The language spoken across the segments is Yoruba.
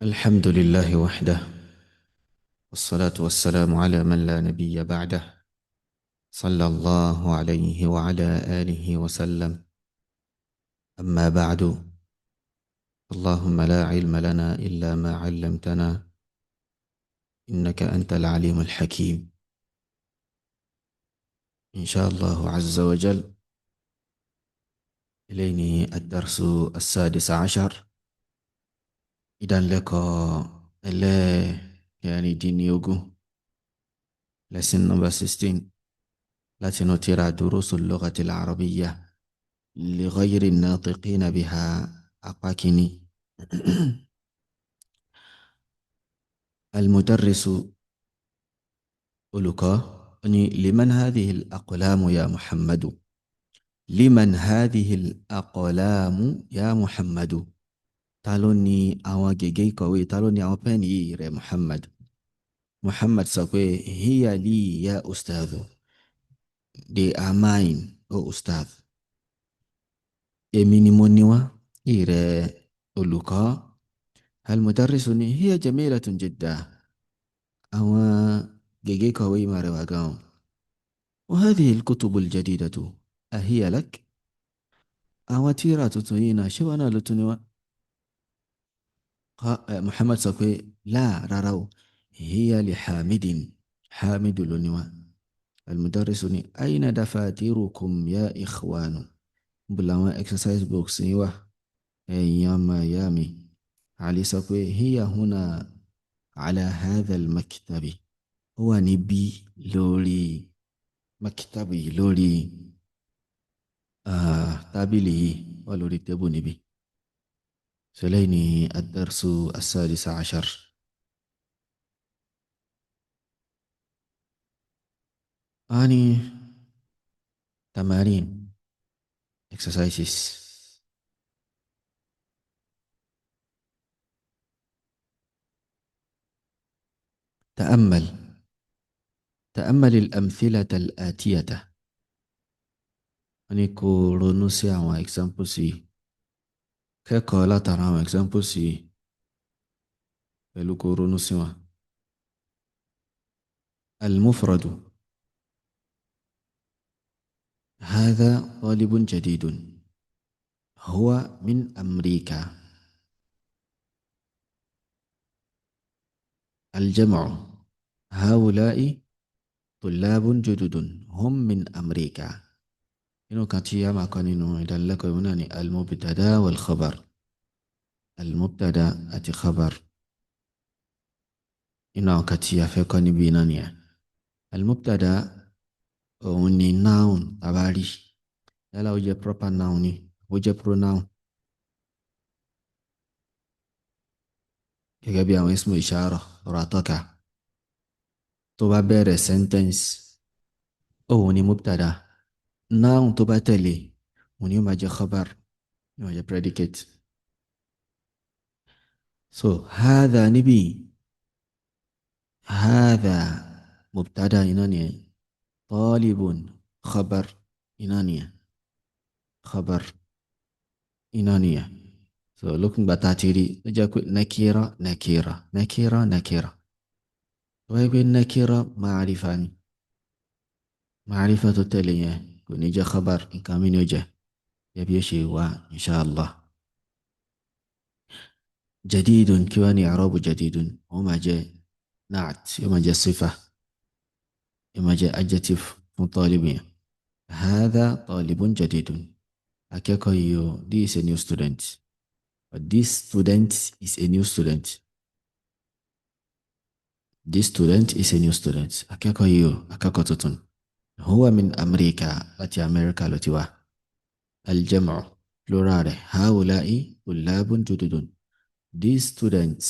الحمد لله وحده، والصلاة والسلام على من لا نبي بعده، صلى الله عليه وعلى آله وسلم. أما بعد، اللهم لا علم لنا إلا ما علمتنا، إنك أنت العليم الحكيم. إن شاء الله عز وجل، إليني الدرس السادس عشر. إذن لك إلا يعني دين يوغو lesson number 16 لاتنو ترى دروس اللغة العربية لغير الناطقين بها أقاكني. المدرس أولوكا أني لمن هذه الأقلام يا محمد؟ لمن هذه الأقلام يا محمد؟ تالوني أواجيجي كوي، تالوني أوبني ري محمد. محمد سكوي هي لي يا أستاذ. They are mine, O أستاذ. إميني مونيوا إيري أولوكا. المدرس هي جميلة جدا. أوا جيجي كوي ماري واغاو. وهذه الكتب الجديدة أهي لك؟ أوا تيرا تتوينا شو أنا لتنوا. محمد سكوي لا راراو، هي لحامد. حامد لنوا. المدرس أين دفاتركم يا إخوان؟ بلاما exercise books نيوا. ياما يامي. علي سكوي هي هنا على هذا المكتب. هو نبي لوري مكتبي لوري تابلي ولوري تبو نبي. سليني الدرس السادس عشر. أني تمارين exercises. تأمل. تأمل الأمثلة الآتية. أني كورونوسيا و examples. كيكولا ترى و examples. بلو كورونوسيا. المفرد. هذا طالب جديد. هو من أمريكا. الجمع. هؤلاء طلاب جدد هم من أمريكا. إنه كاتيا ما كان إنه إذا لك يوناني المبتدا والخبر. المبتدا أتي خبر. إنه كاتيا فكان بينانيا. المبتدا أوني noun تباري. يلا وجه proper noun وجه pronoun. كجابي أو اسمه إشارة راتك. تبا sentence أوني مبتدا. noun تبا تلي وني ما جه خبر ما جه predicate. so هذا نبي. هذا مبتدا إنانيا. طالب خبر إنانيا. خبر إنانيا. so looking بتاتيري نجاكو نكيرة نكيرة نكيرة نكيرة. ويقول نكيرة معرفة. معرفة تتليه ونجا خبر إن كامين وجه يبيشي وإن شاء الله. جديد كيواني إعراب جديد وما جاء نعت وما جاء صفة وما جاء adjective مطالبين. هذا طالب جديد. Akeko, this is a new student. But this student is a new student. This student is a new student. Akeko tutun. هو من أمريكا. التي أمريكا التي الجمع plural. هؤلاء طلاب جدد. These students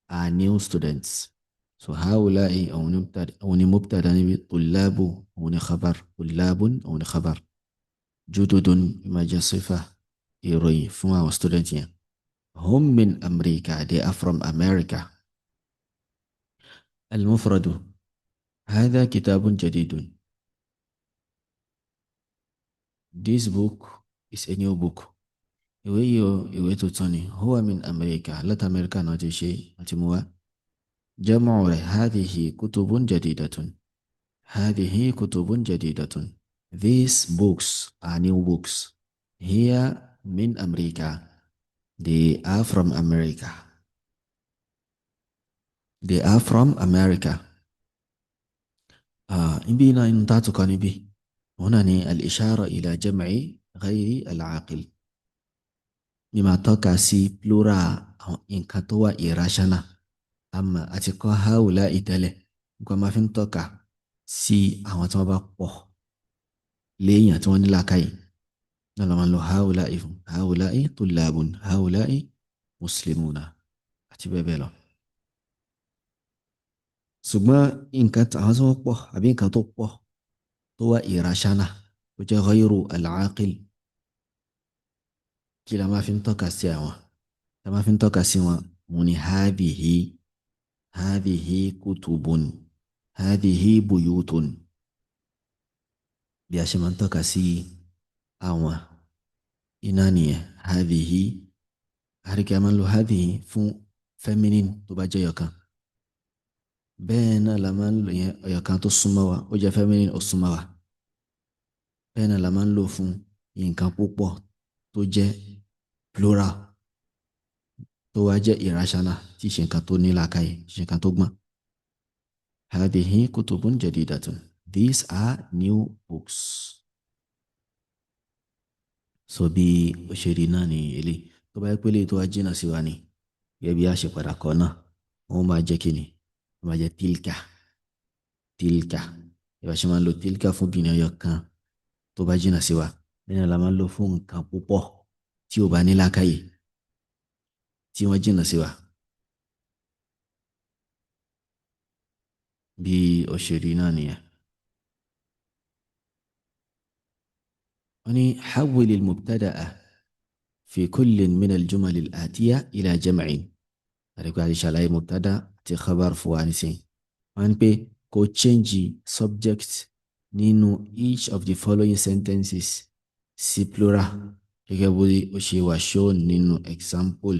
are new students. So هؤلاء أو مبتدأ طلاب أو خبر. طلاب أو خبر. جدد ما جاء صفة يروي فما student. هم من أمريكا. They are from America. المفرد. هذا كتاب جديد. This book is a new book. ìwé yìí o ìwé tuntun ni huwa min amẹ́ríkà láti amẹ́ríkà náà ti ṣe àti mú wá jẹ́mọ̀ rẹ̀ hadhihi kutubun jadidatun hadhihi kutubun jadidatun these books are new books here min amẹ́ríkà they are from America they are from America. ibi náà inú tá a tún kọ́ níbí òun náà ni al-ishara ila jam'i ghayri al-aqil mímá tọ́ka sí plural àwọn nǹkan tó wà irrational àmọ́ àti kọ́ haula ìtẹ́lẹ̀ nǹkan máa fi ń tọ́ka sí àwọn tí wọ́n bá pọ̀ léèyàn tí wọ́n ní làákàyè náà lọ́ máa ń lo haula ìfún haula tullabun haula muslimuna àti bẹ́ẹ̀ bẹ́ẹ̀ lọ. ṣùgbọ́n nǹkan àwọn tí wọ́n pọ̀ àbí nǹkan tó pọ̀ tó wà irrational tó jẹ́ ghayru al-aqil kí la máa fi ń tọ́ka sí àwọn la máa fi ń tọ́ka sí wọn òun ni hadhihi kutubun hadhihi buyutun bí a ṣe máa ń tọ́ka sí àwọn iná nìyẹn hadhihi àríkẹ́ a máa ń lo hadhihi fún feminine tó bá jẹ́ ọ̀kan bẹ́ẹ̀ náà la máa ń lò yẹn ọ̀yọ̀kan tó súnmọ́ wa ó jẹ́ feminine ó súnmọ́ wa bẹ́ẹ̀ náà la máa ń lò fún nǹkan púpọ̀ tó jẹ́ plural tó wá jẹ́ irrational tí ṣe nǹkan tó ní làákàyè tí ṣe nǹkan tó gbọ́n. hadhihi kutubun jadidatun these are new books. so bí òṣèré náà ní ilé tó bá yẹ pé lè tó wá jìnnà sí wa ni gẹ́gẹ́ bí a ṣe padà kọ́ náà wọ́n máa jẹ́ kí ni wọ́n máa jẹ́ tilka ìbá ṣe máa ń lo tilka fún bìnrin ọyọ kan tó bá jìnnà sí wa bẹ́ẹ̀ náà la máa ń lo fún nǹkan púpọ̀ tí ò bá ní làákàyè tí wọ́n jìnnà sí wa bí òṣèré náà nìyẹn. wọ́n ní hawwil al-mubtada'a fi kullin min al-jumal al-atiya ila jam'in àdìgbò àti ṣàlàyé mubtada àti khabar fún wa nísìnyí wọ́n ní pé kò change subject nínú each of the following sentences sí plural gẹ́gẹ́ bó ó ṣe wà shown nínú example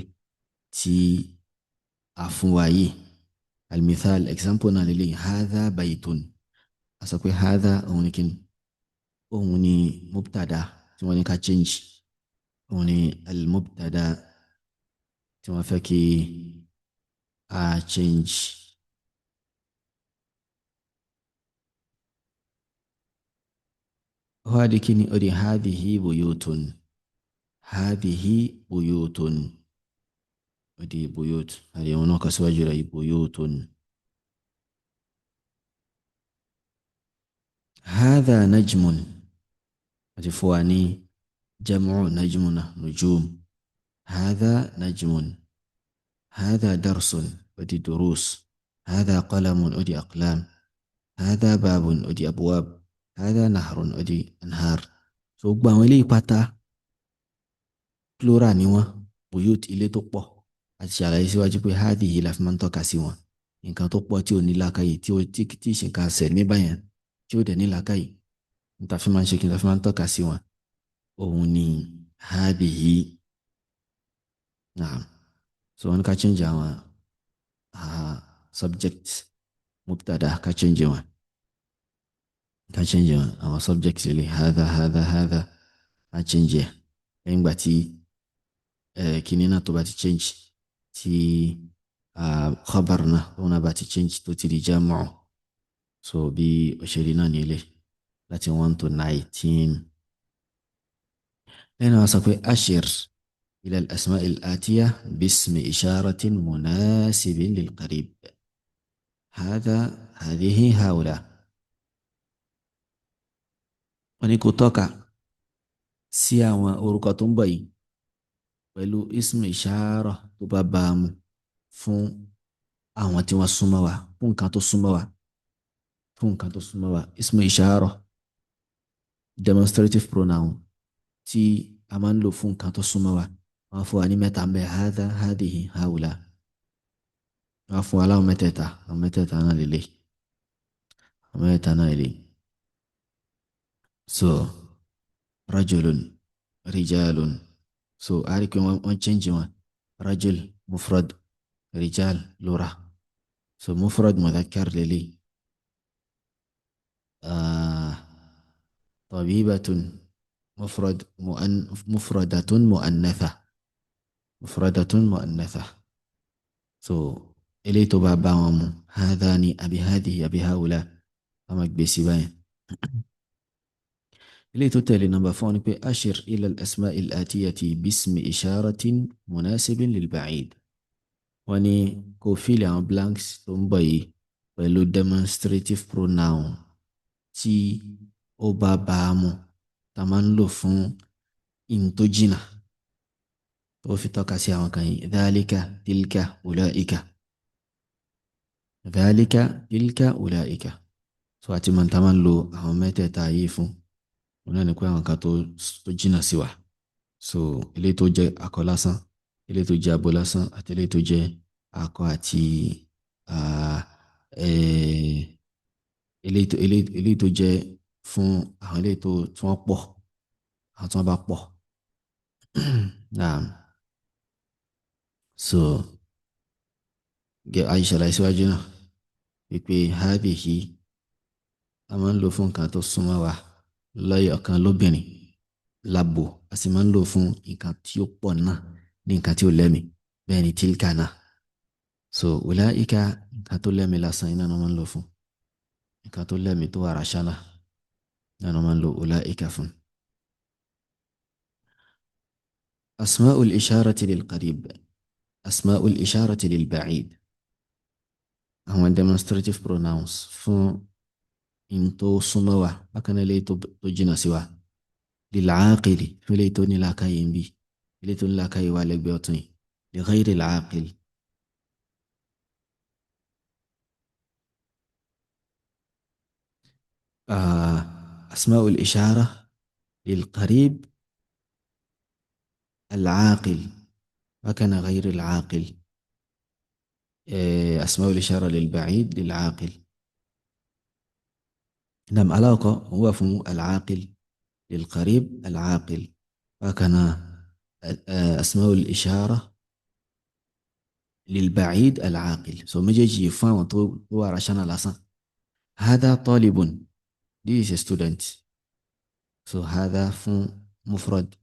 tí a fún wa yìí al-mithal example náà lélẹ̀ hadha baytun a sọ pé hadha òun ni kíni òun ni mubtada tí wọ́n ní ká change òun ni al-mubtada tí wọ́n fẹ́ kí a change. هذه كني أري هذه بيوت هذه بيوت أدي بيوت هذه هناك سواجر بيوت هذا نجم أدي فواني جمع نجمنا نجوم هذا نجم هذا درس أدي دروس هذا قلم أدي أقلام هذا باب أدي أبواب هذا نهر أدي أنهار so gbogbo àwọn eléyìí pátá plural ni wọ́n buyut ilé tó pọ̀ àti ṣàlàyé síwájú pé hádì yìí la fi máa ń tọ́ka sí wọn nǹkan tó pọ̀ tí ò ní làákàyè tí ṣe nǹkan ṣẹ̀ ní báyẹn tí ò dẹ̀ ní làákàyè níta fi máa ń ṣe kí n ta fi máa ń tọ́ka sí wọn òun ni hádì yìí naam so wọn ká change àwọn subject mubtada ká change wọn. ká change àwọn subject lè hadha á change ẹ̀ lẹ́yìn ìgbà tí kíní náà tó bá ti change tí khabar náà tó náà bá ti change tó ti di jamu so bí òṣèré náà ní ilé láti 1 to 19 lẹ́yìn wá sọ pé ashir ila al-asma' al-atiya bismi isharatin munasibin lil qarib hadhihi haula wọ́n ní kó tọ́ka sí àwọn orúkọ tó ń bọ̀ yìí pẹ̀lú ismu ishara tó bá bá a mu fún àwọn tí wọ́n súnmọ́ wa fún nǹkan tó súnmọ́ wa fún nǹkan tó súnmọ́ wa ismu ishara demonstrative pronoun tí a máa ń lò fún nǹkan tó súnmọ́ wa wọ́n fún wa ní mẹ́ta ń bẹ hadha hadhihi haula wọ́n fún wa láwọn mẹ́tẹ̀ẹ̀ta àwọn mẹ́tẹ̀ẹ̀ta náà lélẹ̀ àwọn mẹ́tẹ̀ẹ̀ta náà lélẹ̀. So, rajulun, rijalun, so a rí i pé wọ́n change wọn rajul mufrad rijal lura so mufrad mudhakkar lele tabibatun mufradatun mu'annatha mufradatun mu'annatha so eléyìí tó bá bá wọn mu hadhani àbí hadhihi àbí haula a máa gbé sí báyìí. eléyìí tó tẹ̀lé number 4 ni pé ashir ila al-asma'i al-atiyati bismi isharatin munasibin lil-ba'id. wọ́n ní kó fíìlì àwọn blanks tó ń bọ̀ yìí pẹ̀lú demonstrative pronoun tí ó bá bá a mu tá a máa ń lò fún in tó jìnnà tó fi tọ́ka sí àwọn kan yìí dhalika tilka ulaika dhalika tilka ulaika so àti mọ̀ tá a máa ń lo àwọn mẹ́tẹ̀ẹ̀ta yìí fún wọn náà ni pé àwọn kan tó jìnnà sí wa so eléyìí tó jẹ́ akọ lásán eléyìí tó jẹ́ abo lásán àti eléyìí tó jẹ́ akọ àti eléyìí tó jẹ́ fún àwọn eléyìí tó tí wọ́n pọ̀ àwọn tí wọ́n bá pọ̀ so àìṣàlàyé síwájú náà wípé hadhihi a máa ń lò fún nǹkan tó súnmọ́ wa lọ́yọ̀ kan lóbìnrin lábo a sì máa ń lò fún nǹkan tí ó pọ̀ náà ní nǹkan tí ó lẹ́mìí bẹ́ẹ̀ ni tilka náà so ulaika nǹkan tó lẹ́mìí lásán iná ni wọ́n máa ń lò fún nǹkan tó lẹ́mìí tó wà ràṣánà náà ni wọ́n máa ń lò ulaika fún. asma'ul isharati lil qarib asma'ul isharati lil ba'id àwọn demonstrative pronouns fún in tó súnmọ́ wa bákan náà eléyìí tó jìnnà sí wa lil aaqili fún eléyìí tó ní làákàyè ń bí eléyìí tó ní làákàyè wà lẹ́gbẹ̀ẹ́ ọ̀tún yìí li ghayri al aaqil. أسماء الإشارة للقريب العاقل وكان غير العاقل أسماء الإشارة للبعيد للعاقل نعم علاقة هو فهم العاقل للقريب العاقل وكان أسماء الإشارة للبعيد العاقل so مجيجي فهم تو عشان الأصل هذا طالب this is a student so هذا فهم مفرد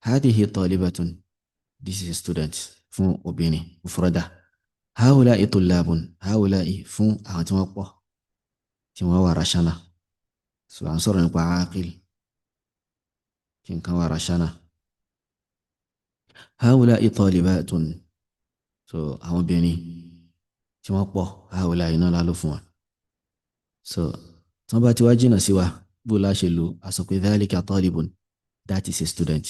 هذه طالبة this is a student فهم أبيني مفردة هؤلاء طلاب هؤلاء فهم أغتمقوا تموا ورشنا so عنصر نقوى عاقل كن ورشنا هؤلاء طالبات so àwọn obìnrin tí wọ́n pọ̀ هؤلاء iná lálọ́ fún wa so tí wọ́n bá ti wá jìnnà sí wa bó la ṣe lò a sọ pé ذلك طالب that is a student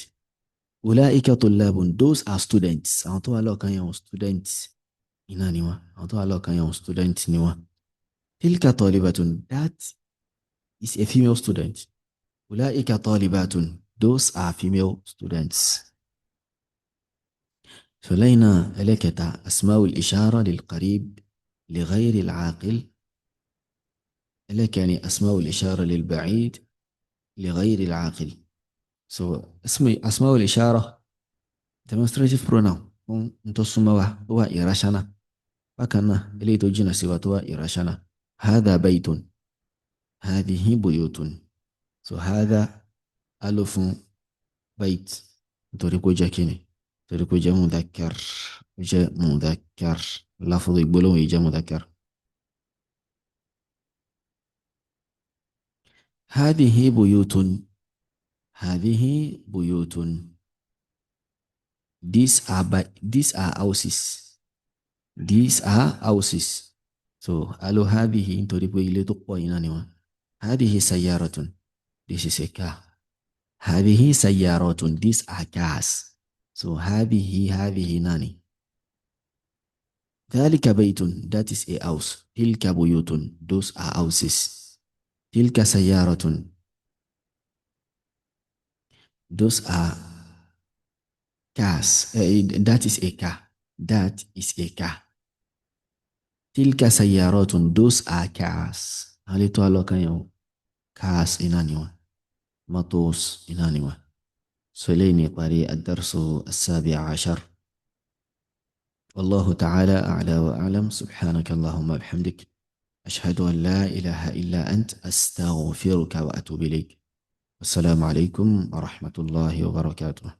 أولئك طلاب those are students àwọn tó wà lọ́ọ̀kan yẹn students iná ni wọ́n àwọn tó wà lọ́ọ̀kan yẹn students ni wọ́n تلك طالبة that is a female student أولئك طالبات those are female students. فلينا إليكتا أسماء الإشارة للقريب لغير العاقل إليك يعني أسماء الإشارة للبعيد لغير العاقل so أسماء الإشارة demonstrative pronoun نتصموا هو إراشنا وكان إلي توجينا سوى هو إراشنا هذا بيت هذه بيوت so هذا ألف بيت تريكو جاكيني تريكو جا مذكر لفظ يقولون جا مذكر هذه بيوت these are houses so ألو هذه تريكو إلي تقوى هذه سيارة this is a car هذه سيارات these are cars so هذه ناني ذلك بيت that is a house تلك بيوت those are houses تلك سيارة those are cars that is a car تلك سيارات those are cars هل يتوالو كان يوم cars إنانيوا motors إنانيوا سليني طريق الدرس 17. والله تعالى أعلى وأعلم. سبحانك اللهم وبحمدك، أشهد أن لا إله إلا أنت، أستغفرك وأتوب إليك. السلام عليكم ورحمة الله وبركاته.